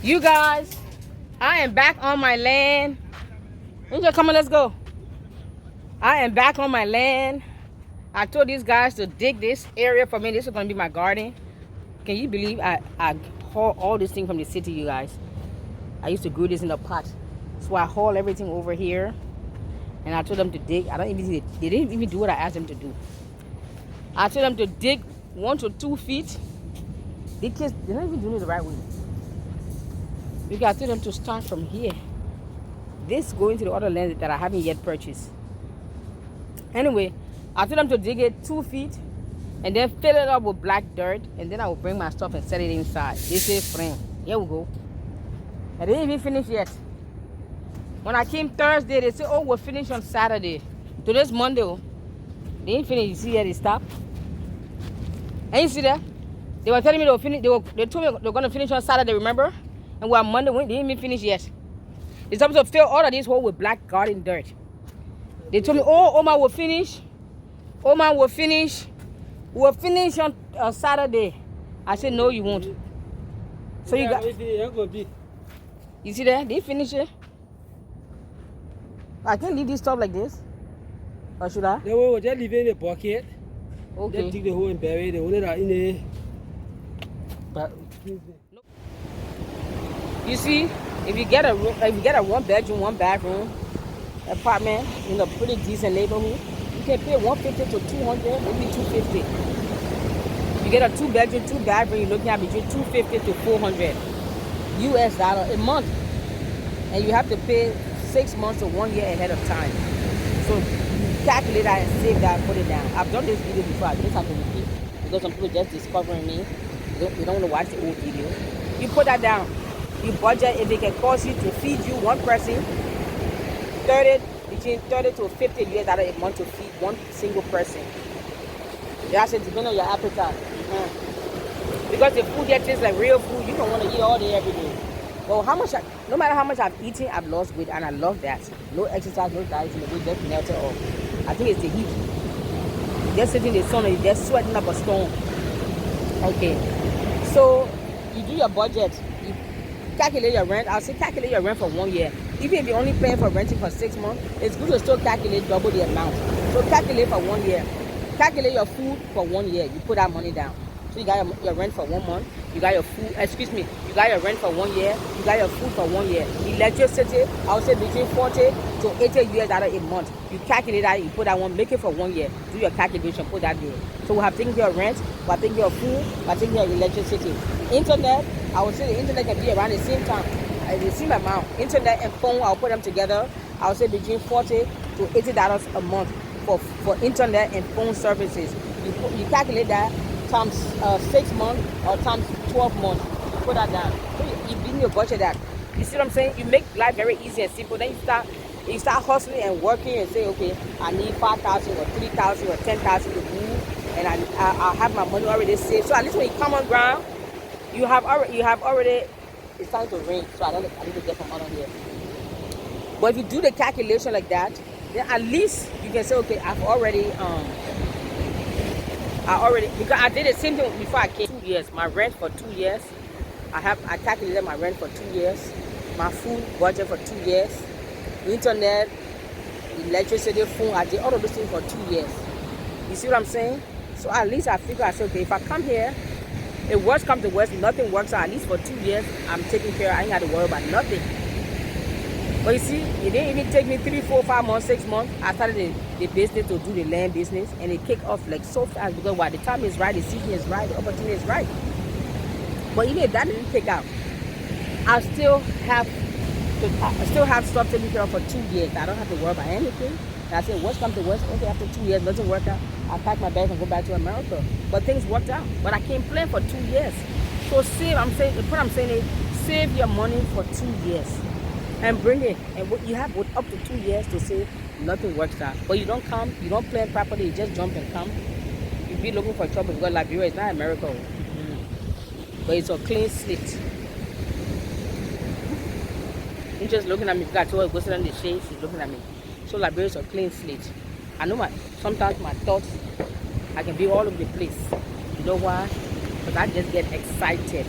You guys, I am back on my land. Angel, come on, let's go. I am back on my land. I told these guys to dig this area for me. This is going to be my garden. Can you believe I haul all this thing from the city, you guys? I used to grow this in a pot. So I haul everything over here. And I told them to dig. They didn't even do what I asked them to do. I told them to dig 1 to 2 feet. These kids, they're not even doing it the right way. Because I told them to start from here. This going to the other land that I haven't yet purchased. Anyway, I told them to dig it 2 feet and then fill it up with black dirt, and then I will bring my stuff and set it inside. This is frame. Here we go. I didn't even finish yet. When I came Thursday, they said, oh, we'll finish on Saturday. Today's Monday. Oh. They didn't finish. You see here they stopped? And you see that? They were telling me they will finish. They told me they were going to finish on Saturday, remember? And we're on Monday. They didn't even finish yet. They're supposed to fill all of this hole with black garden dirt. They told me, oh, Oma will finish. Oma will finish. We'll finish on Saturday. I said, no, you won't. So you got... You see that? They finish it. I can't leave this stuff like this. Or should I? They will just leave it in a bucket. Okay. Just dig the hole and bury it. They only are in the... You see, if you get a 1-bedroom, 1-bathroom apartment in a pretty decent neighborhood, you can pay $150 to $200, maybe $250. You get a 2-bedroom, 2-bathroom, you're looking at between $250 to $400 US dollar a month, and you have to pay 6 months to 1 year ahead of time. So calculate that and save that and put it down. I've done this video before. I just have to repeat because some people just discovering me. They don't want to watch the old video. You put that down. You budget if it can cost you to feed you one person between 30 to 50 US dollars a month to feed one single person. That's it, depending on your appetite. Because the food here tastes like real food, you don't want to eat all day every day. But no matter how much I've eaten, I've lost weight, and I love that. No exercise, no diet, and the weight just melted off. I think it's the heat. Just sitting in the sun, you're just sweating up a storm. Okay, so you do your budget. You calculate your rent. I'll say calculate your rent for 1 year. Even if you're only paying for renting for 6 months, it's good to still calculate double the amount. So calculate for 1 year. Calculate your food for 1 year. You put that money down. So you got your rent for 1 month. You got your food, you got your rent for 1 year. You got your food for 1 year. Electricity, I would say between 40 to 80 US dollars a month. You calculate that, you put that one, make it for 1 year. Do your calculation, put that there. So we have taken care of rent, we have taken care of food, we have taken care of electricity. Internet, I would say the internet can be around the same time, the same amount. Internet and phone, I'll put them together. I would say between 40 to $80 a month for internet and phone services. You calculate that times 6 months or times 12 months. You put that down. So you bring your budget that. You see what I'm saying? You make life very easy and simple. Then you start hustling and working and say, okay, I need 5,000 or 3,000 or 10,000 to move, and I have my money already saved. So at least when you come on ground, you have already. It's time to rain, so I need to get some out of here. But if you do the calculation like that, then at least you can say, okay, because I did the same thing before I came. 2 years, my rent for 2 years. I calculated my rent for 2 years, my food budget for 2 years, internet, electricity, phone. I did all of those things for 2 years. You see what I'm saying? So at least I figure, I said, okay, if I come here, if worst comes to worst, nothing works out. At least for 2 years, I'm taking care. I ain't got to worry about nothing. But you see, it didn't even take me 3, 4, 5 months, 6 months. I started the business to do the land business, and it kicked off like so fast because the time is right, the season is right, the opportunity is right. But even if that didn't kick out, I still have stuff taken care of for 2 years. I don't have to worry about anything. And I said, worst comes to worst, okay, after 2 years, doesn't work out, I pack my bags and go back to America. But things worked out. But I can't plan for 2 years. So the point I'm saying is, save your money for 2 years. And bring it, and you have up to 2 years to say nothing works out. But you don't plan properly, you just jump and come. You be looking for trouble because Liberia is not America. But it's a clean slate. You're just looking at me because I told her go sit on the shade, she's looking at me. So Liberia is a clean slate. I know sometimes my thoughts, I can be all over the place. You know why? Because I just get excited.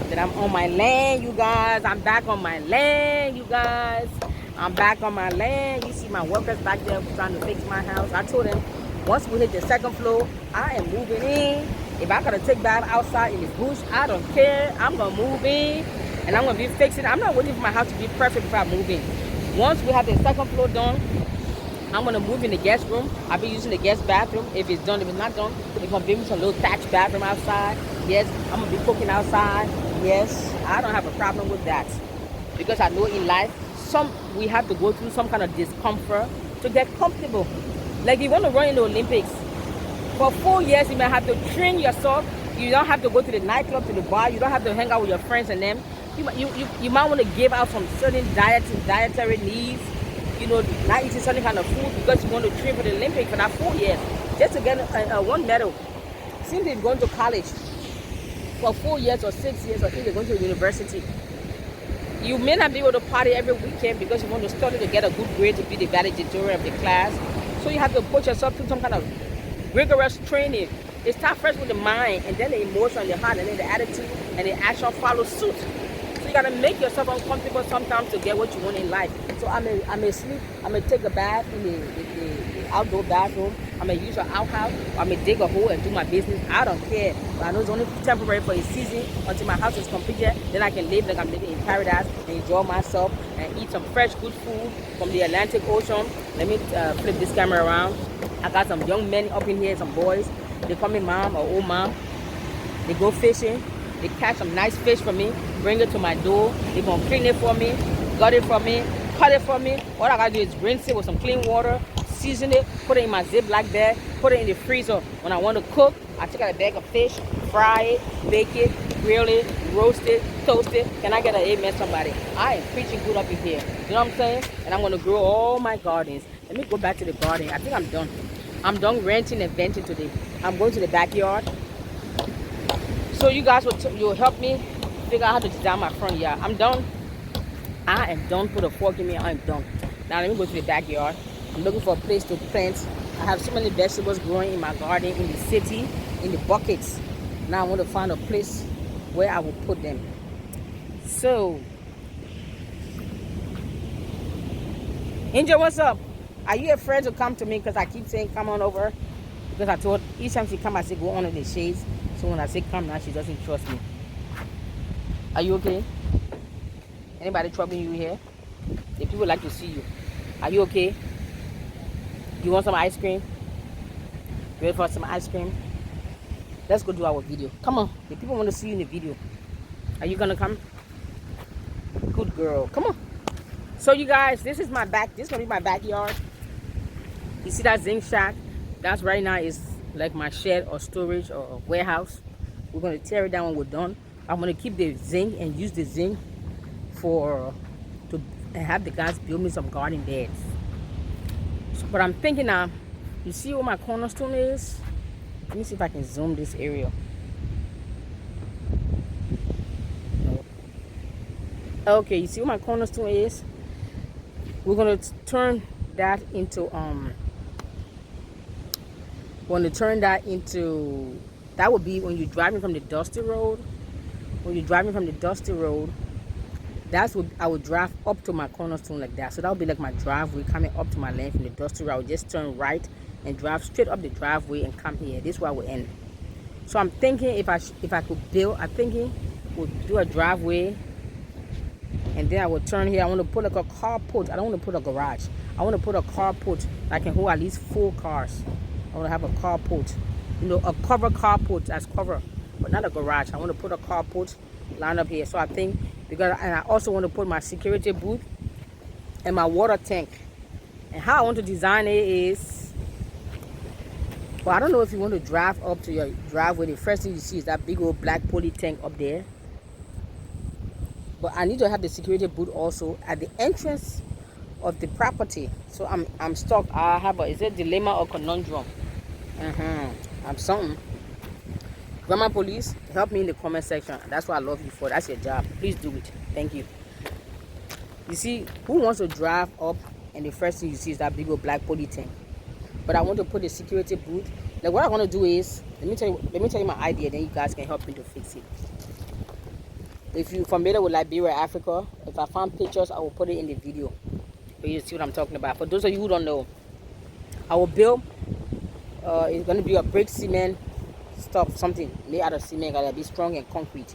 Then I'm on my land, you guys. I'm back on my land, you guys. I'm back on my land. You see my workers back there trying to fix my house. I told them, once we hit the second floor, I am moving in. If I gotta take bath outside in the bush, I don't care. I'm gonna move in, and I'm gonna be fixing. I'm not waiting for my house to be perfect before I move in. Once we have the second floor done, I'm gonna move in the guest room. I'll be using the guest bathroom. If it's done, if it's not done, they're gonna give me some little thatched bathroom outside. Yes, I'm gonna be cooking outside. Yes, I don't have a problem with that, because I know in life we have to go through some kind of discomfort to get comfortable. Like you want to run in the Olympics for 4 years, you may have to train yourself. You don't have to go to the nightclub, to the bar. You don't have to hang out with your friends and them. You might want to give out some certain dietary needs. You know, not eating certain kind of food because you want to train for the Olympics for that 4 years just to get one medal. Simply going to college for 4 years or 6 years, or if you're going to university. You may not be able to party every weekend because you want to study to get a good grade to be the valedictorian of the class. So you have to put yourself through some kind of rigorous training. It starts first with the mind, and then the emotion, and the heart, and then the attitude, and the action follows suit. So you gotta make yourself uncomfortable sometimes to get what you want in life. So I may sleep, I may take a bath in the outdoor bathroom, I may use an outhouse, I may dig a hole and do my business. I don't care. But I know it's only temporary for a season until my house is completed. Then I can live like I'm living in paradise and enjoy myself and eat some fresh, good food from the Atlantic Ocean. Let me flip this camera around. I got some young men up in here, some boys. They call me mom or old mom. They go fishing. They catch some nice fish for me, bring it to my door. They're gonna clean it for me, gut it for me, cut it for me. All I gotta do is rinse it with some clean water, season it, put it in my Ziploc bag, put it in the freezer. When I want to cook, I take out a bag of fish, fry it, bake it, grill it, roast it, toast it. Can I get an amen, somebody? I am preaching good up in here. You know what I'm saying? And I'm gonna grow all my gardens. Let me go back to the garden. I think I'm done. I'm done ranting and venting today. I'm going to the backyard. So you guys will help me figure out how to design my front yard. I'm done. I am done. Put a fork in me. I am done. Now let me go to the backyard. I'm looking for a place to plant. I have so many vegetables growing in my garden, in the city, in the buckets. Now I want to find a place where I will put them. So, Angel, what's up? Are you afraid to come to me? Because I keep saying come on over. Because I told each time she come, I say go under the shades. So when I say come now, she doesn't trust me. Are you okay? Anybody troubling you here? The people like to see you. Are you okay? You want some ice cream? Ready for some ice cream? Let's go do our video. Come on. The people want to see you in the video. Are you gonna come? Good girl. Come on. So you guys, this is my back. This is gonna be my backyard. You see that zinc shack? That's right now is like my shed or storage or warehouse. We're going to tear it down when we're done. I'm going to keep the zinc and use the zinc to have the guys build me some garden beds. So, but I'm thinking now, you see where my cornerstone is? Let me see if I can zoom this area. Okay, you see where my cornerstone is? We're going to turn that into that would be when you're driving from the dusty road. When you're driving from the dusty road, that's what I would drive up to my cornerstone like that. So that would be like my driveway coming up to my land from the dusty road. I would just turn right and drive straight up the driveway and come here. This is where I would end. So I'm thinking if I could build, I'm thinking we'll do a driveway, and then I would turn here. I want to put like a carport. I don't want to put a garage. I want to put a carport that can hold at least 4 cars. I want to have a carport, you know, a cover carport as cover, but not a garage. I want to put a carport line up here. So I think, and I also want to put my security booth and my water tank. And how I want to design it is, well, I don't know if you want to drive up to your driveway. The first thing you see is that big old black poly tank up there. But I need to have the security booth also at the entrance of the property. So I'm stuck. I have is it dilemma or conundrum? I'm something. Grandma Police, help me in the comment section. That's what I love you for. That's your job. Please do it. Thank you. You see, who wants to drive up and the first thing you see is that big old black poly tank? But I want to put the security booth. Like what I want to do is, let me tell you my idea, then you guys can help me to fix it. If you're familiar with Liberia, Africa, if I find pictures, I will put it in the video for you to see what I'm talking about. For those of you who don't know, I will build, it's going to be a brick cement stuff, something made out of cement, gotta be strong and concrete.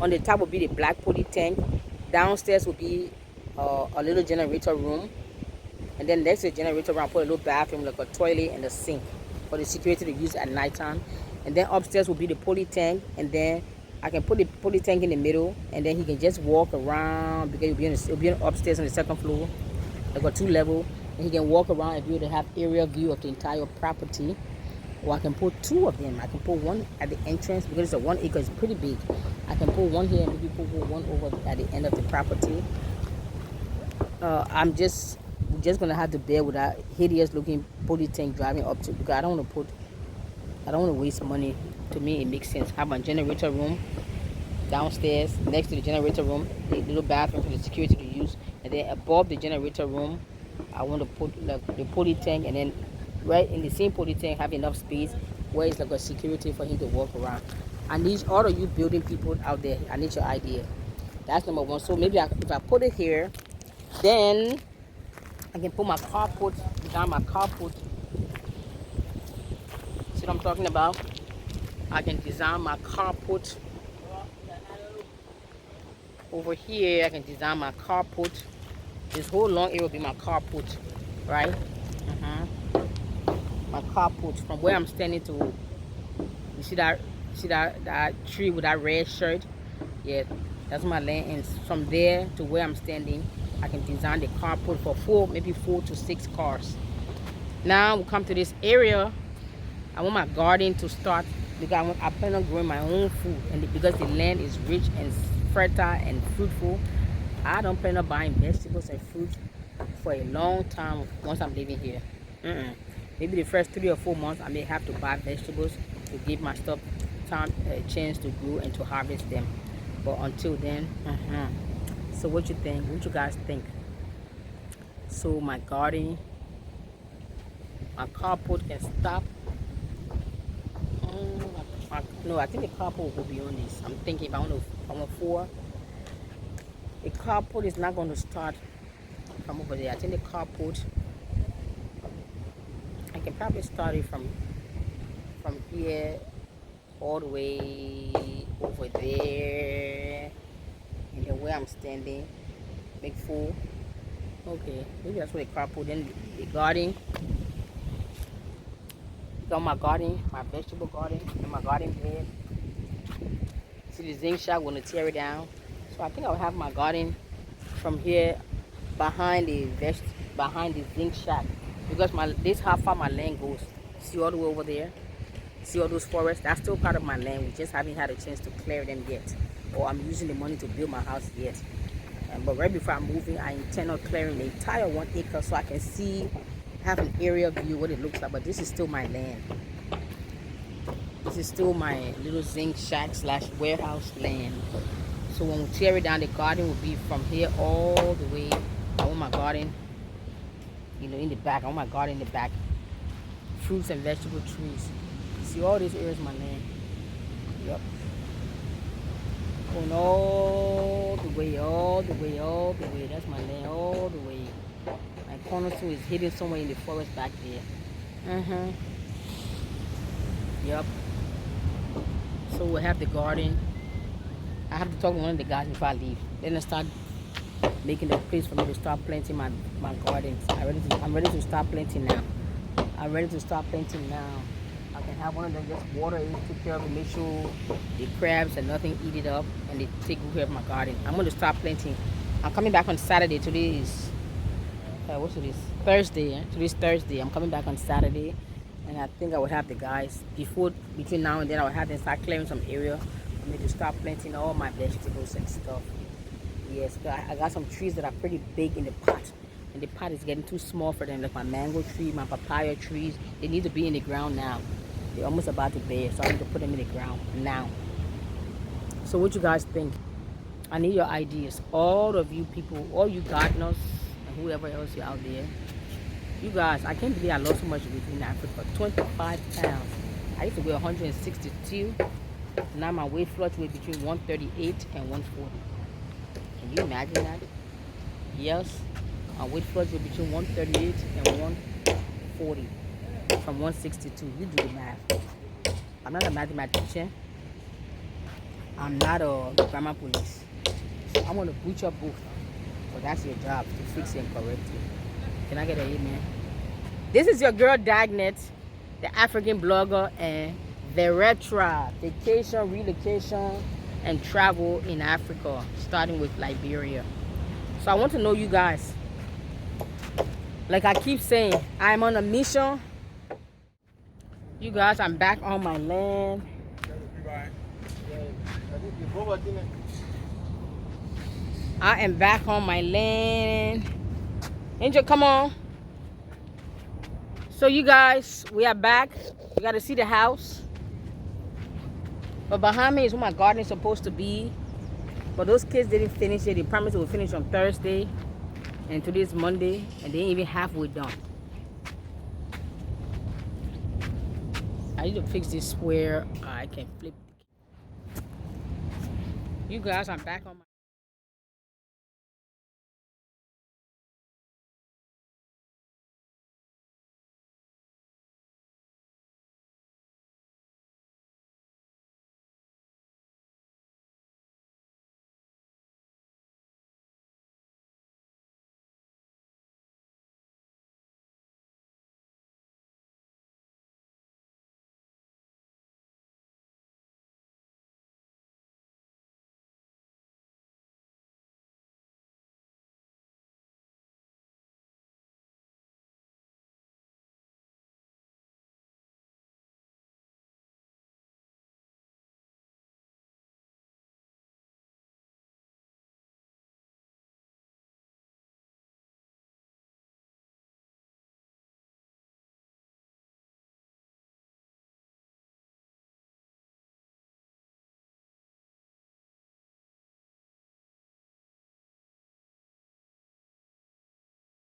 On the top will be the black poly tank. Downstairs will be a little generator room. And then next to the generator room, I'll put a little bathroom, like a toilet and a sink for the security to use at nighttime. And then upstairs will be the poly tank. And then I can put the poly tank in the middle. And then he can just walk around because it'll be upstairs on the second floor. I got 2 levels. And he can walk around and be able to have area view of the entire property. Or I can put 2 of them. I can put one at the entrance because it's a 1 acre. It's pretty big. I can put one here and maybe put one over at the end of the property. I'm just gonna have to bear with that hideous looking poly tank driving up to, because I don't want to waste money. To me, it makes sense. Have a generator room downstairs next to the generator room, a little bathroom for the security to use, and then above the generator room, I want to put like the poly tank, and then right in the same poly tank have enough space where it's like a security for him to walk around. I need all of you building people out there. I need your idea. That's number 1. So maybe if I put it here, then I can put my carport behind my carport. See what I'm talking about? I can design my carport over here. I can design my carport. This whole long area will be my carport, right? My carport from where I'm standing to. You see that tree with that red shirt? Yeah, that's my land. And from there to where I'm standing, I can design the carport for maybe 4 to 6 cars. Now we come to this area. I want my garden to start because I plan on growing my own food, and because the land is rich and fertile and fruitful, I don't plan on buying vegetables and fruit for a long time once I'm living here. Maybe the first 3 or 4 months I may have to buy vegetables to give my stuff time a chance to grow and to harvest them. But until then, So what you think? What you guys think? So my garden, my carport can stop. No, I think the carport will be on this. I'm thinking if I want 4. The carport is not going to start from over there. I think the carport, I can probably start it from here all the way over there, and then where I'm standing, make 4. Okay, maybe that's where the carport. Then the garden. Got my garden, my vegetable garden, and my garden bed. See the zinc shack, want to tear it down. So I think I'll have my garden from here behind the zinc shack, because this how far my land goes. See all the way over there? See all those forests? That's still part of my land. We just haven't had a chance to clear them yet, or I'm using the money to build my house yet. But right before I'm moving, I intend on clearing the entire 1 acre so I can have an area view what it looks like. But this is still my land. This is still my little zinc shack / warehouse land. So when we tear it down, the garden will be from here all the way. I want my garden, in the back. I want my garden in the back. Fruits and vegetable trees. See, all this area is my land. Yep. Going all the way. That's my land all the way. My cornerstone is hidden somewhere in the forest back there. Yep. So we'll have the garden. I have to talk to one of the guys before I leave. Then I start making a place for me to start planting my gardens. I'm ready to start planting now. I can have one of them just water it, take care of it, make sure the crabs and nothing eat it up, and they take good care of my garden. I'm going to start planting. I'm coming back on Saturday. Today is what's it is? Thursday. Today's Thursday. I'm coming back on Saturday, and I think I will have the guys between now and then. I will have them start clearing some area for me to start planting all my vegetables and stuff. Yes, I got some trees that are pretty big in the pot, and the pot is getting too small for them. Like my mango tree, my papaya trees, they need to be in the ground now. They're almost about to bear, so I need to put them in the ground now. So what you guys think? I need your ideas. All of you people, all you gardeners, and whoever else you out there. You guys, I can't believe I lost so much weight in Africa. 25 pounds. I used to weigh 162. Now my weight fluctuates between 138 and 140. Can you imagine that? Yes, my weight fluctuates between 138 and 140 from 162. You do the math. I'm not a mathematician. I'm not a grammar police. So I'm gonna butcher both. But that's your job, to fix it and correct it. Can I get an amen? This is your girl Dagnet, the African blogger, and Varetra, vacation, relocation, and travel in Africa, starting with Liberia. So I want to know you guys. Like I keep saying, I'm on a mission. You guys, I'm back on my land. I am back on my land. Angel, come on. So you guys, we are back. You got to see the house. But behind me is where my garden is supposed to be. But those kids didn't finish it. They promised it would finish on Thursday. And today's Monday. And they ain't even halfway done. I need to fix this square. I can flip. You guys, I'm back on my